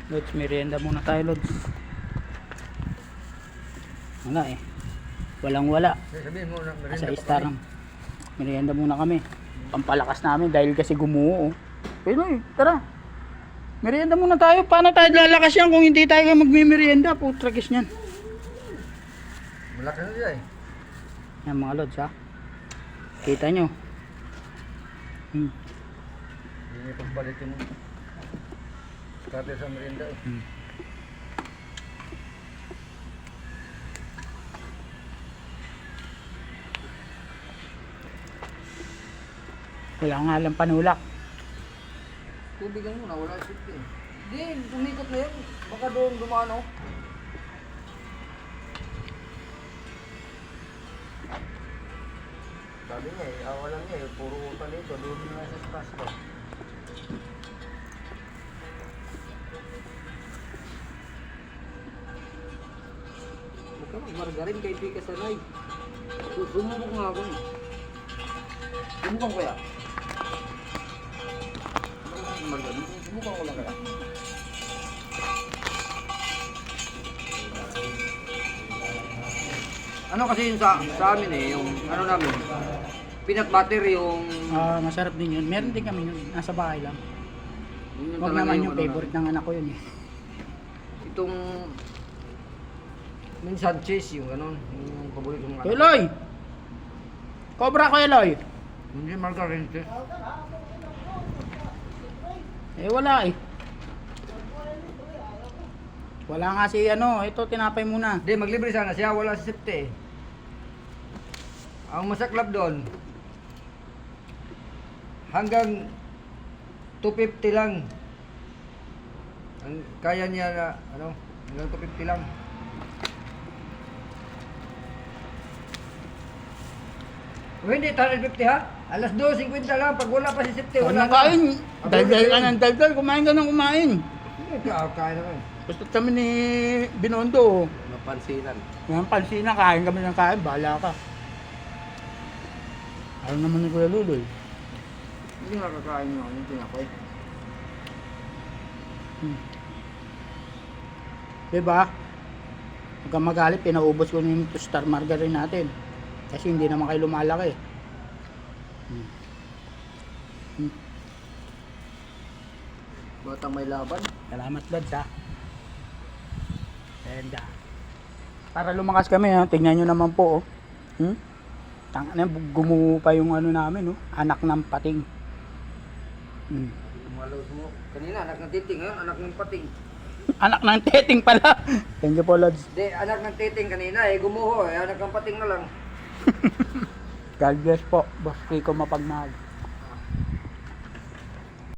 Lods, merienda muna tayo, Lods. Wala eh. Walang wala. Sabihin mo na Sa merienda pa Star. kami. Merienda muna kami. Pampalakas namin dahil kasi gumuo. Pinoy, tara. Merienda muna tayo. Paano tayo lalakas yan kung hindi tayo magmimerienda? Putrakis niyan. Malakas na siya eh. Yan mga Lods ha. Kita nyo. Hindi niya pagpalit yung kate sa merienda eh. Wala nga lang panulak. Tubigan mo na, wala isip eh. Hindi, umikot na yun. Baka doon dumano. Sabi niya eh, awalan niya eh, puro utan dito, doon na sa Strasbo. Huwag ka mag-margarin kahit di ka sanay. Sumubok nga ako eh. Sumukan ko ya. Margarin, sumukan ko lang kaya. Ano kasi yun sa amin eh, yung ano namin, peanut butter yung... Masarap din yun. Meron din kami yun. Nasa bahay lang. Yun Huwag talaga naman yung ano favorite ng anak ko yun eh. itong minsan cheese yung ganun, yung paborito ng Kuya Eloy! Cobra Kuya Eloy! Hindi margarine cheese. Eh wala eh. Wala nga si ano, ito tinapay muna. Hindi, maglibre sana siya, wala si Septe eh. Ang masaklap doon, hanggang 250 lang. Ang kaya niya na, ano, hanggang 250 lang. O hindi, 150 ha? Alas 2.50 lang, pag wala pa si Septe, Wala wala na. kain. Daldal ka ng daldal, kumain ka ng kumain. Hindi, kaya naman. Basta kami ni Binondo. Napansinan. Yung pansinan, kain kami ng kain, bahala ka. Ayaw naman ni Kuya Luloy. Hindi nga kakain nyo, ano tinapay. Diba? Huwag kang magalit, pinaubos ko yung Star Margarine natin. Kasi hindi naman kayo lumalaki. Batang may laban. Salamat Lods ha. And para lumakas kami ha, tingnan nyo naman po oh. Gumuho pa yung ano namin oh, anak ng pating. Malaw mo. Kanina anak ng titing, ngayon anak ng pating. Anak ng teting pala. Thank you po Lods. Hindi, anak ng titing kanina eh, gumuho eh, anak ng pating na lang. God bless po, Boss Rico Mapagmahal.